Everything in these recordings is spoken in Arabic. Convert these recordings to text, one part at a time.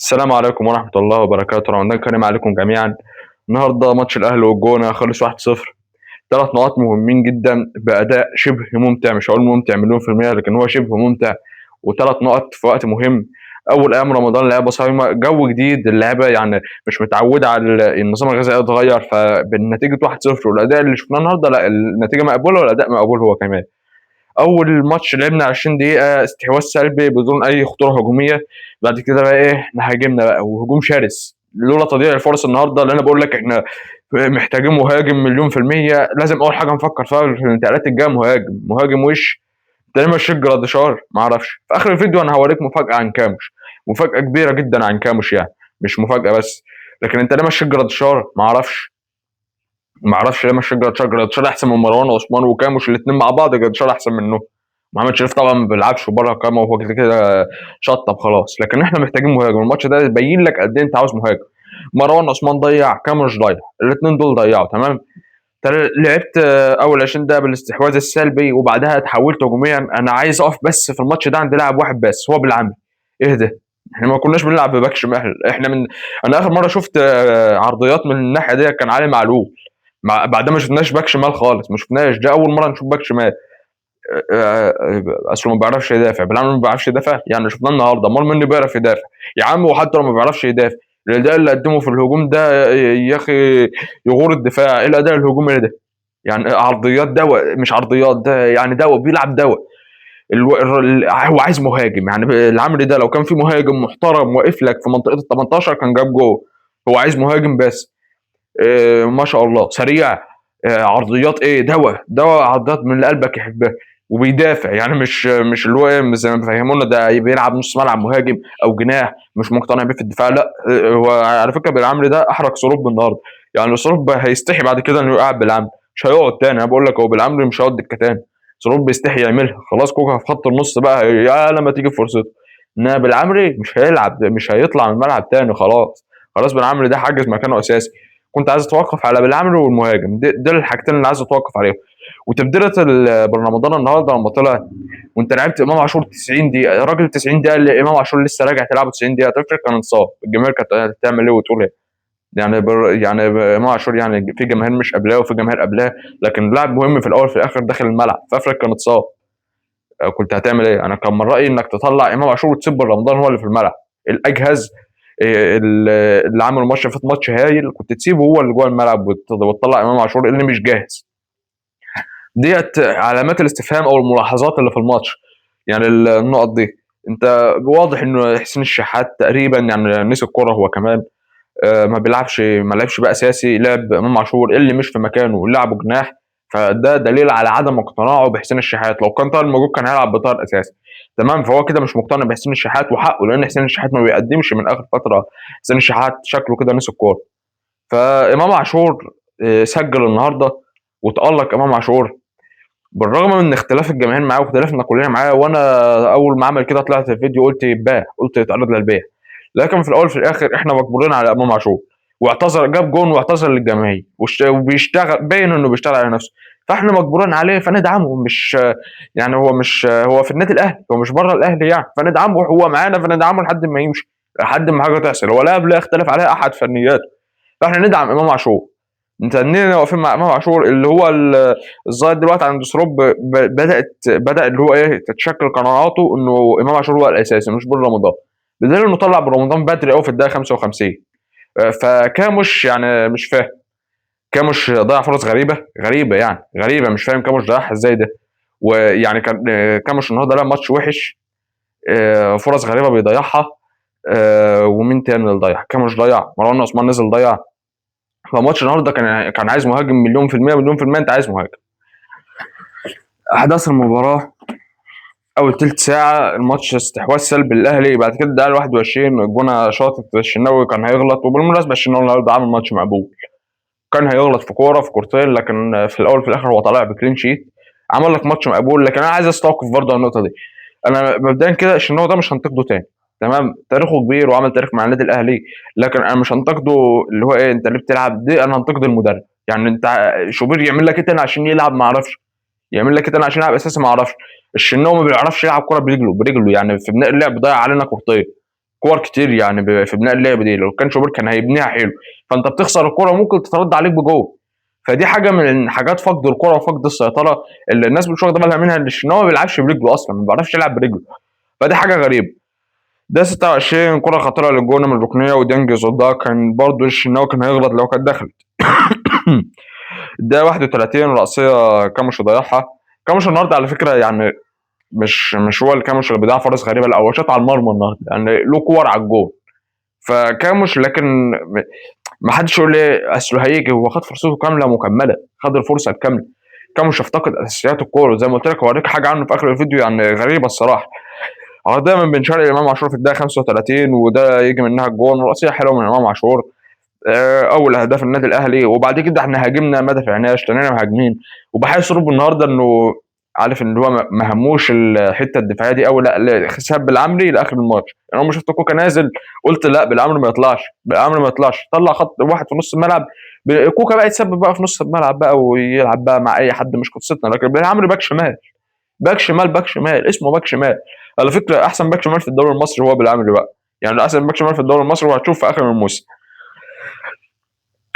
السلام عليكم ورحمة الله وبركاته، رمضان كريم عليكم جميعًا. النهارده ماتش الأهلي والجونة خلص 1-0، 3 نقاط مهمين جدًا بأداء شبه ممتع، مش هاقول ممتع مليون في المِيّة، لكن هو شبه ممتع و3 نقط في وقت مهم. أول أيام رمضان لعيبة صايمة، جو جديد، اللعيبة يعني مش متعودة على النظام الغذائي اتغيّر، فبالنتيجة 1-0 والأداء اللي شفناه النهارده لأ، النتيجة مقبولة والأداء مقبول هو كمان. أول ماتش لعبنا 20 دقيقة استحواذ سلبي بدون أي خطورة هجومية، بعد كده بقى إيه، إحنا هاجمنا بقى وهجوم شرس، لولا تضييع الفرص النهارده اللي أنا باقول لك إحنا محتاجين مهاجم مليون في المِيّة، لازم أول حاجة نفكّر فيها في الانتقالات الجاية مهاجم، مهاجم وِش، تقريبًا مشيت جراديشار ما أعرفش. في آخر الفيديو أنا هاوريك مفاجأة عن كاموش، مفاجأة كبيرة جدًا عن كاموش يعني، مش مفاجأة بس، لكن أنت ليه مشيت جراديشار؟ ما أعرفش ليه مشيت جراديشار، جراديشار أحسن من مروان عثمان وكاموش الاتنين مع بعض جراديشار أحسن منهم. محمد شريف طبعًا ما بيلعبش وبره القايمة وهو كده شطّب خلاص، لكن إحنا محتاجين مهاجم، الماتش ده يبين لك قد إيه أنت عاوز مهاجم. مروان عثمان ضيّع، كاموش ضيّع، الاتنين دول ضيّعوا تمام. لعبت أول 20 دقيقة بالاستحواذ السلبي وبعدها اتحولت هجوميًا، أنا عايز أقف بس في الماتش ده عند لاعب واحد بس هو بالعامل، اهدى، إحنا ما كناش بنلعب بباك شمال، إحنا أنا آخر مرة شُفت عرضيات من الناحية ديّة كان علي معلول، بعدها ما شفناش باك شمال خالص، ما شفناش، دي أول مرة نشوف باك شمال. أصله ما بيعرفش يدافع، بالعمل ما بيعرفش يدافع، يعني شفناه النهارده، أمال مين اللي بيعرف يدافع؟ يا عم وحتى لو ما بيعرفش يدافع، الأداء اللي قدّمه في الهجوم ده يا أخي يغور الدفاع، إيه الأداء الهجومي ده؟ يعني عرضيات دوا، مش عرضيات، ده يعني دوا، بيلعب دوا. هو عايز مهاجم، يعني العمري ده لو كان في مهاجم محترم واقف لك في منطقة ال18 كان جاب جول، هو عايز مهاجم بس. ما شاء الله سريع، عرضيات إيه، دوا عرضيات من اللي قلبك يحبها، وبيدافع يعني مش اللي هو إيه زي ما بيفهمونا ده بيلعب نص ملعب مهاجم أو جناح مش مقتنع بيه في الدفاع، لأ، هو على فكرة بالعمري ده أحرج صلوب النهارده، يعني صلوب هيستحي بعد كده إنه يقعد بالعمري، مش هيقعد تاني، أنا باقول لك هو بالعمري مش هيقعد دكة تاني، صلوب بيستحي يعملها، خلاص كوكا في خط النص بقى يا لمّا تيجي فرصته، إنما بالعمري مش هيلعب، مش هيطلع من الملعب تاني خلاص، خلاص بالعمري ده حاجز مكانه أساسي. كنت عايز اتوقف على بالعمري والمهاجم، دول الحاجتين اللي عايز اتوقف عليهم. وتبديله بن رمضان النهارده لما طلع وانت لعبت امام عاشور 90 دقيقه، يا راجل 90 دقيقه اللي امام عاشور لسه راجع تلعبه 90 دقيقه، تفكر كان انصاف، الجماهير كانت هتعمل ايه وتقول ايه؟ يعني يعني امام عاشور يعني في جماهير مش قبلاه وفي جماهير قبلاه، لكن لاعب مهم في الاول في الاخر داخل الملعب، فافرق كان اتصاب، كنت هتعمل ايه؟ انا كان من رايي انك تطلع امام عاشور وتسيب بن رمضان هو اللي في الملعب، الاجهز، اللي عمل الماتش اللي فات ماتش هايل، كنت تسيبه هو اللي جوه الملعب وتطلع امام عاشور اللي مش جاهز. ديت علامات الاستفهام او الملاحظات اللي في الماتش، يعني النقط دي. انت واضح انه حسين الشحات تقريبا يعني نسي الكوره هو كمان، ما لعبش بقى اساسي، لعب امام عاشور اللي مش في مكانه لعبه جناح، فده دليل على عدم اقتناعه بحسين الشحات، لو كان طاهر موجود كان هيلعب بطاهر اساسي تمام، فهو كده مش مقتنع بحسين الشحات وحقه، لان حسين الشحات ما بيقدمش من اخر فتره، حسين الشحات شكله كده نسي الكوره. فامام عاشور سجل النهارده وتالق امام عاشور بالرغم من اختلاف الجماهير معاه واختلافنا كلنا معاه، وانا اول ما عمل كده طلعت في الفيديو قلت يتباع، قلت يتعرض للبيع، لكن في الاول وفي الاخر احنا مجبورين على امام عاشور، واعتذر، جاب جون واعتذر للجماهير وبيشتغل باين انه بيشتغل على نفسه، فاحنا مجبورين عليه فندعمه، مش يعني هو مش هو في النادي الاهلي، هو مش بره الاهلي يعني، فندعمه، هو معانا فندعمه لحد ما يمشي، لحد ما حاجه تحصل، هو لا يختلف عليها احد فنياته، فاحنا ندعم امام عاشور، متنينا واقفين مع امام عاشور اللي هو الظاهر دلوقتي عند سروب بدا اللي هو ايه تتشكل قناعاته انه امام عاشور هو الاساسي مش بن رمضان، بدليل انه طلع بن رمضان بدري قوي في الدقيقه 55. فكاموش يعني مش فاهم، كاموش ضيع فرص غريبه يعني غريبه، مش فاهم كاموش ضيعها ازاي ده، ويعني كان كاموش النهارده لعب ماتش وحش، فرص غريبه بيضيعها، ومين تاني اللي ضيع؟ كاموش ضيع، مروان عثمان نزل ضيع، فماتش النهارده كان عايز مهاجم مليون في المية، مليون في المية انت عايز مهاجم. احداث المباراة اول تلت ساعة الماتش استحواذ سلبي للاهلي، بعد كده الدقيقة 21 الجونة شاطت الشناوي كان هيغلط، وبالمناسبة الشناوي النهارده عامل ماتش مقبول، كان هيغلط في كورة في كورتين، لكن في الاول وفي الاخر هو طالع بكلين شيت، عمل لك ماتش مقبول، لكن انا عايز استوقف برضه على النقطة دي. انا مبدئيا كده الشناوي ده مش هنتقده تاني، تمام، تاريخه كبير وعمل تاريخ مع النادي الاهلي، لكن انا مش هنتقده اللي هو ايه انت اللي بتلعب دي، انا هنتقد المدرب، يعني انت شوبير يعمل لك ايه تاني عشان يلعب ما اعرفش، يعمل لك ايه تاني عشان يلعب اساسي ما اعرفش، الشناوي ما بيعرفش يلعب كوره برجله يعني في بناء اللعب ضيع علينا كورتين، كور كتير يعني في بناء اللعب دي، لو كان شوبير كان هيبنيها حلو، فانت بتخسر الكوره وممكن تترد عليك بجول. فدي حاجه من حاجات فقد الكوره وفقد السيطره اللي الناس مش واخده بالها منها، ان الشناوي ما بيلعبش برجله اصلا، ما بيعرفش يلعب برجله، فدي حاجه غريبه. ده 26 كره خطيره للجونه من الركنيه وديانج صدها، كان برضه الشناوي كان هيغلط لو كانت دخلت. ده 31 رأسية كاموش ضيعها. كاموش النهارده على فكره يعني مش هو الكاموش اللي بيضيع فرص غريبه، لا هو شاط على المرمى النهارده، يعني له كور على الجول. فكاموش لكن ما حدش يقول لي اصله هيجي، هو خد فرصته كامله مكمله، خد الفرصه الكامله. كاموش افتقد اساسيات الكوره، زي ما قلت لك هوريك حاجه عنه في اخر الفيديو يعني غريبه الصراحه. عرضيه من بن شرقي لامام عاشور في الدقيقه 35 وده يجي منها الجون، وراسيه حلوه من امام عاشور. اول اهداف النادي الاهلي، وبعد كده احنا هاجمنا ما دافعناش، تانينا مهاجمين. وبحس روب النهارده انه عارف ان هو ما هموش الحته الدفاعيه دي قوي، لا ساب بالعمري لاخر الماتش. يعني انا شفت كوكا نازل قلت لا بالعمري ما يطلعش، بالعمري ما يطلعش، طلع خط واحد في نص الملعب. كوكا بقى يتسبب بقى في نص الملعب بقى ويلعب بقى مع اي حد، مش قصتنا. لكن بالعمري باك شمال، باك شمال، باك شمال اسمه باك شمال. على فكره احسن باك شمال في الدوري المصري هو بالعمري بقى، يعني احسن باك شمال في الدوري المصري، وهتشوف في اخر الموسم.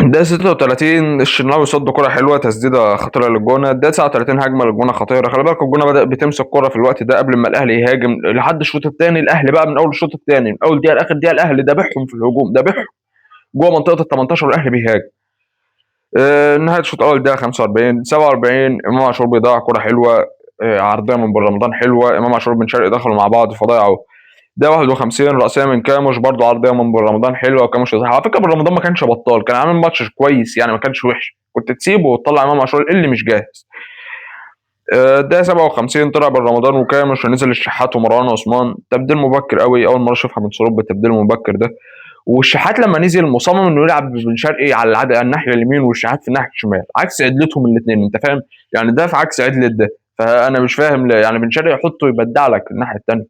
ده 36 الشناوي صد كرة حلوة، تسديدة خطيرة للجونة. ده 39 هجمة للجونة خطيرة. خلي بالك الجونة بدأ بتمسك كرة في الوقت ده قبل ما الأهلي يهاجم لحد الشوط الثاني. الأهلي بقى من أول الشوط الثاني، من أول دقيقة لآخر دقيقة الأهلي دابحهم في الهجوم، دابحهم جوه منطقة ال 18 والأهلي بيهاجم. نهاية الشوط الأول ده 45 47 إمام عاشور بيضيع كرة حلوة، عرضية من بن رمضان حلوة، إمام عاشور بن شرقي دخلوا مع بعض فضيعوا. ده 51 رأسية من كاموش برضه، عرضية من بن رمضان حلوة، وكاموش يضيعها. على فكرة بن رمضان ما كانش بطال، كان عامل ماتش كويس يعني، ما كانش وحش، كنت تسيبه وتطلع إمام عاشور اللي مش جاهز. ده 57 طلع بن رمضان وكاموش، ونزل الشحات ومروان عثمان. تبديل مبكر قوي، أول مرة أشوفها من سروب بالتبديل المبكر ده. والشحات لما نزل مصمم انه يلعب بن شرقي على على الناحيه اليمين والشحات في الناحيه الشمال، عكس عدلتهم الاثنين، انت فاهم؟ يعني ده في عكس عدله ده. فانا مش فاهم ليه يعني بن شرقي يحطه يبدع لك الناحيه الثانيه،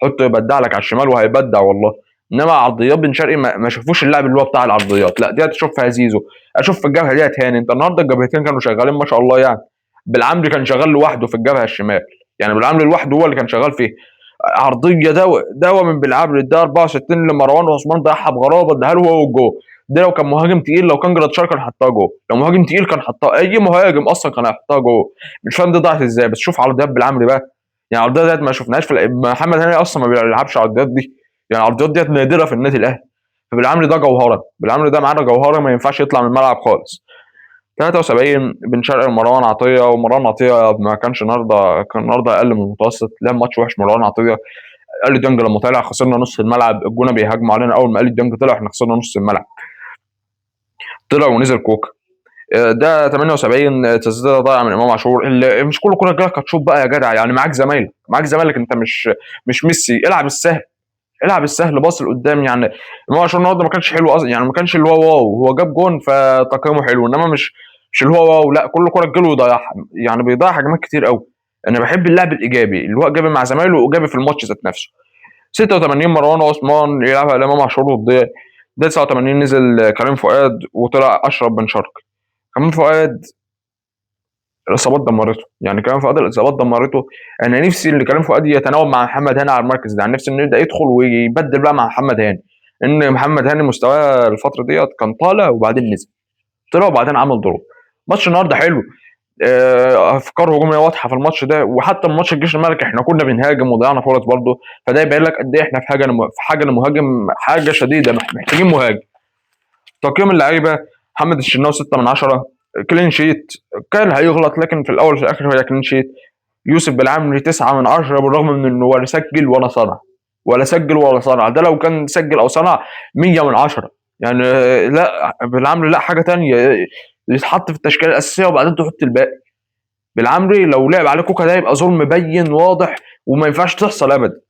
حطه يبدع لك على الشمال وهيبدع والله. انما عرضيات بن شرقي ما شافوش اللاعب اللي هو بتاع العرضيات، لا دي اشوف فيها زيزو، اشوف في الجبهه ديت هاني. انت النهارده الجبهتين كانوا شغالين ما شاء الله يعني. بالعمري كان شغال لوحده في الجبهه الشمال، يعني بالعمري لوحده هو اللي كان شغال فيه. عرضيه دواء من بالعبر ده 64 لمروان عثمان، ضيعها بغرابه، اداها له هو والجول. ده لو كان مهاجم تقيل، لو كان جراديشار كان حطها جول، لو مهاجم تقيل كان حطها، اي مهاجم اصلا كان هيحطها جول. مش فاهم دي ضاعت ازاي، بس شوف عرضيات بالعمري بقى. يعني العرضيات ديت ما شفناهاش محمد هاني اصلا ما بيلعبش العرضيات دي، يعني العرضيات ديت نادره في النادي الاهلي. فبالعمري ده جوهره، بالعمري ده معانا جوهره، ما ينفعش يطلع من الملعب خالص. 73 بن شرقي لمروان عطيه، ومروان عطيه ما كانش النهارده، كان النهارده اقل من المتوسط، لعب ماتش وحش مروان عطيه. اليو ديانج لما طلع خسرنا نص الملعب، الجونه بيهاجموا علينا، اول ما اليو ديانج طلع احنا خسرنا نص الملعب. طلع ونزل كوكا. ده 78 تسديده ضايعه من امام عاشور، اللي مش كل كره جالك هتشوط بقى يا جدع، يعني معاك زمايلك، معاك زمايلك، انت مش ميسي، العب السهل، العب السهل، باص لقدام يعني. امام عاشور النهارده ما كانش حلو اصلا، يعني ما كانش اللي هو واو، هو جاب جون فتقييمه حلو، انما مش اللي هو واو، لا كل كره تجيله يضيعها، يعني بيضيع هجمات كتير قوي. انا بحب اللاعب الايجابي اللي هو ايجابي مع زمايله وايجابي في الماتش ذات نفسه. 86 مروان عثمان يلعبها لامام عاشور وتضيع. ده 89 نزل كريم فؤاد وطلع اشرف بن شرقي. كريم فؤاد الاصابات دمرته، يعني كريم فؤاد الاصابات دمرته. انا نفسي ان كريم فؤاد يتناوب مع محمد هاني على المركز ده، يعني نفسي انه يبدا يدخل ويبدل بقى مع محمد هاني، ان محمد هاني مستواه الفتره ديت كان طالع وبعدين نزل، طلع وبعدين عمل دروب. ماتش النهارده حلو، افكار هجوميه واضحه في الماتش ده، وحتى ماتش الجيش الملكي احنا كنا بنهاجم وضيعنا فرص برضه. فده يبين لك قد ايه احنا في حاجه لمهاجم، حاجه شديده، محتاجين مهاجم. تقييم اللعيبه: محمد الشناوي 6 من 10، كلين شيت، كان هيغلط لكن في الاول وفي الاخر هو كلين شيت. يوسف بالعمري 9 من 10، بالرغم من انه ولا سجل ولا صنع، ولا سجل ولا صنع. ده لو كان سجل او صنع 100 من 10 يعني. لا بالعمري لا، حاجه تانية، يتحط في التشكيله الاساسيه وبعدين تحط الباقي. بالعمري لو لعب عليه كوكا ده يبقى ظلم بين واضح، وما ينفعش تحصل ابدا.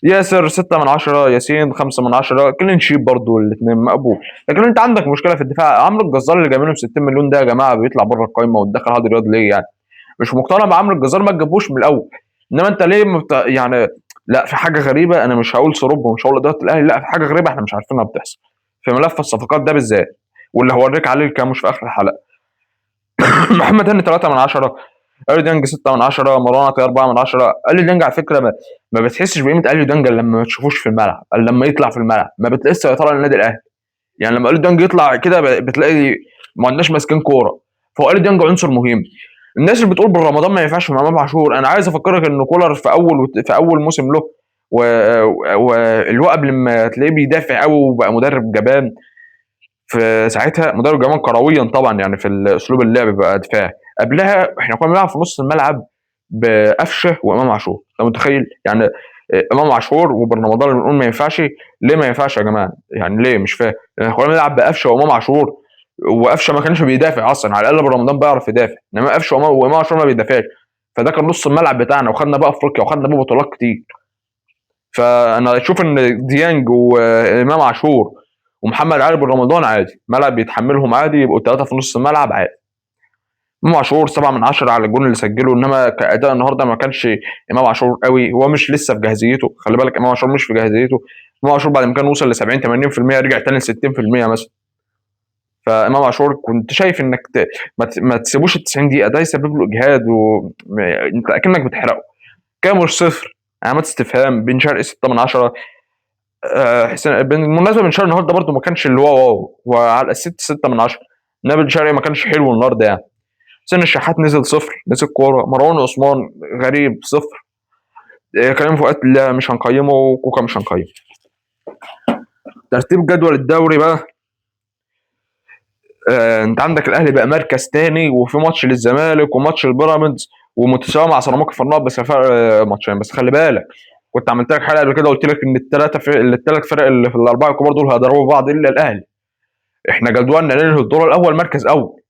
ياسر 6 من 10، ياسين 5 من 10، كلين شيت برضه الاثنين مقبول. لكن انت عندك مشكله في الدفاع، عمرو الجزار اللي جايبينه ب 60 مليون ده يا جماعه بيطلع بره القايمه وتدخل هادي رياض ليه يعني؟ مش مقتنع بعمرو الجزار، ما تجيبوش من الاول. انما انت ليه يعني لا، في حاجه غريبه، انا مش هقول سروب ومش هقول اداره الاهلي، لا في حاجه غريبه احنا مش عارفينها بتحصل في ملف الصفقات ده بالذات، واللي هوريك عليه الكاموش في اخر الحلقه. محمد هاني 3 من 10، اليو ديانج 6 من 10، مروان عطيه 4 من 10. اليو ديانج على فكره ما بتحسش بقيمه اليو دانج إلا لما ما تشوفوش في الملعب، إلا لما يطلع في الملعب، ما بتلاقيش السيطره للنادي الاهلي. يعني لما اليو دانج يطلع كده بتلاقي ما عندناش ماسكين كوره، فهو اليو دانج عنصر مهم. الناس اللي بتقول بالرمضان ما ينفعش مع امام عاشور، انا عايز افكرك ان كولر في اول موسم له واللي هو قبل ما تلاقيه بيدافع قوي وبقى مدرب جبان، في ساعتها مدرب جبان كرويا طبعا، يعني في اسلوب اللعب بقى دفاعي. قبلها احنا كنا بنلعب في نص الملعب بقفشه وامام عاشور، انت متخيل يعني؟ امام عاشور وبن رمضان اللي بنقول ما ينفعش. ليه ما ينفعش يا جماعه؟ يعني ليه؟ مش فاهم. يعني كنا بنلعب بقفشه وامام عاشور، وقفشه ما كانش بيدافع اصلا، على الاقل بن رمضان بيعرف يدافع، انما قفشه وامام عاشور ما بيدافعش. فده كان نص الملعب بتاعنا، وخدنا بقى افريقيا وخدنا بقى بطولات كتير. فانا اشوف ان ديانج وامام عاشور ومحمد علي بن رمضان عادي، ملعب بيتحملهم عادي، يبقوا ثلاثه في نص الملعب عادي. امام عاشور 7 من 10 على الجون اللي سجله، انما كاداء النهارده ما كانش امام عاشور قوي، هو مش لسه في جاهزيته، خلي بالك امام عاشور مش في جاهزيته. امام عاشور بعد ما كان وصل ل 70 80% رجع تاني ل 60% مثلا. فامام عاشور كنت شايف انك ما تسيبوش ال 90 دقيقه، ده يسبب له اجهاد، انت اكنك بتحرقه. كامل صفر، علامات استفهام. بن شرقي 6 من 10. حسين بالمناسبه بن شرقي النهارده برده ما كانش اللي هو واو، وعلى الست 6 من 10. انما بن شرقي ما كانش حلو النهارده يعني. حسين الشحات نزل صفر، نزل كوره. مروان عثمان غريب صفر. كريم فؤاد لا مش هنقيمه، وكوكا مش هنقيمه. ترتيب جدول الدوري بقى، انت عندك الاهلي بقى مركز تاني، وفي ماتش للزمالك وماتش البيراميدز، ومتساوي مع سيراميكا في النقط بس فرق ماتشين بس. خلي بالك كنت عملت لك حلقه قبل كده قلت لك ان الثلاث فرق اللي في الاربعه الكبار دول هيضربوا بعض الا الاهلي. احنا جدولنا ننهي الدور الاول مركز اول،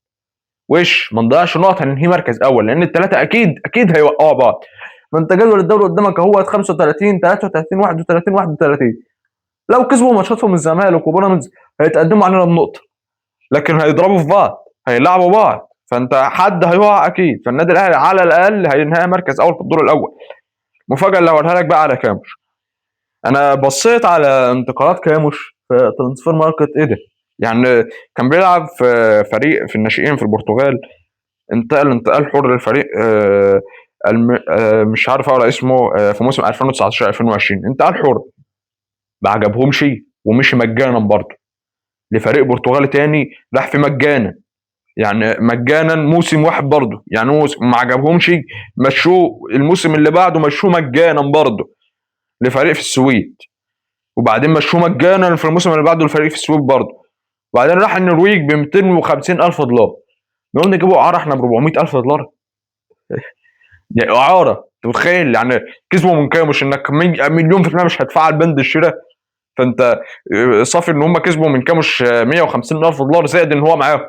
وش ما نضيعش نقط، هننهي مركز اول، لان الثلاثه اكيد هيوقعوا بعض. فانت جدول الدوري قدامك اهو 35 33 31 31. لو كسبوا ماتشاتهم الزمالك وبيراميدز هيتقدموا علينا بنقطه، لكن هيضربوا في بعض، هيلعبوا بعض، فانت حد هيقع اكيد. فالنادي الاهلي على الاقل هينهي مركز اول في الدور الاول. مفاجاه اللي هقولها لك بقى على كاموش، انا بصيت على انتقالات كاموش في ترانسفير ماركت، ايه ده؟ يعني كان بيلعب في فريق في الناشئين في البرتغال، انتقال حر للفريق، مش عارف اقرا اسمه، في موسم 2019 2020 انتقال حر. ما عجبهمش ومشي مجانا برضه لفريق برتغالي تاني، راح في مجانا، يعني مجانا موسم واحد برضه، يعني موسم ما عجبهمش مشوه، الموسم اللي بعده مشوه مجانا برضه لفريق في السويد، وبعدين مشوه مجانا في الموسم اللي بعده لفريق في السويد برضه، وبعدين راح النرويج ب 250 الف دولار. نقول نجيبوا اعاره احنا ب 400 الف دولار؟ يعني اعاره، انت متخيل يعني كسبوا من كام؟ مش انك مليون في المية مش هتفعل بند الشراء. فانت صافي ان هم كسبوا من كاموش 150 الف دولار زائد ان هو معاهم.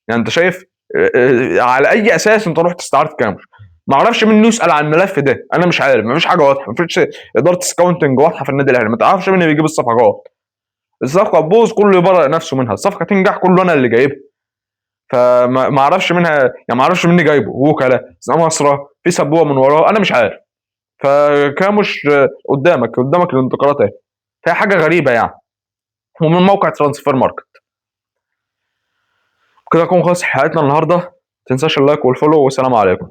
يعني انت شايف على اي اساس انت رحت استعرت كاموش؟ ما اعرفش مين يسال عن الملف ده، انا مش عارف، مفيش حاجه واضحه، مفيش اداره سكاونتنج واضحه في النادي الاهلي، ما تعرفش مين اللي بيجيب الصفقات. الصفقه تبوظ كله يبرئ نفسه منها، الصفقه تنجح كله انا اللي جايبها. فما اعرفش منها، يعني ما اعرفش مين اللي جايبه، وكلاء مصر في سبوه من وراه، انا مش عارف. فكاموش قدامك الانتقالات اهي، فهي حاجه غريبه يعني. ومن موقع ترانسفير ماركت. كده اكون خلص حلقتنا النهارده، ما تنساش اللايك والفولو، والسلام عليكم.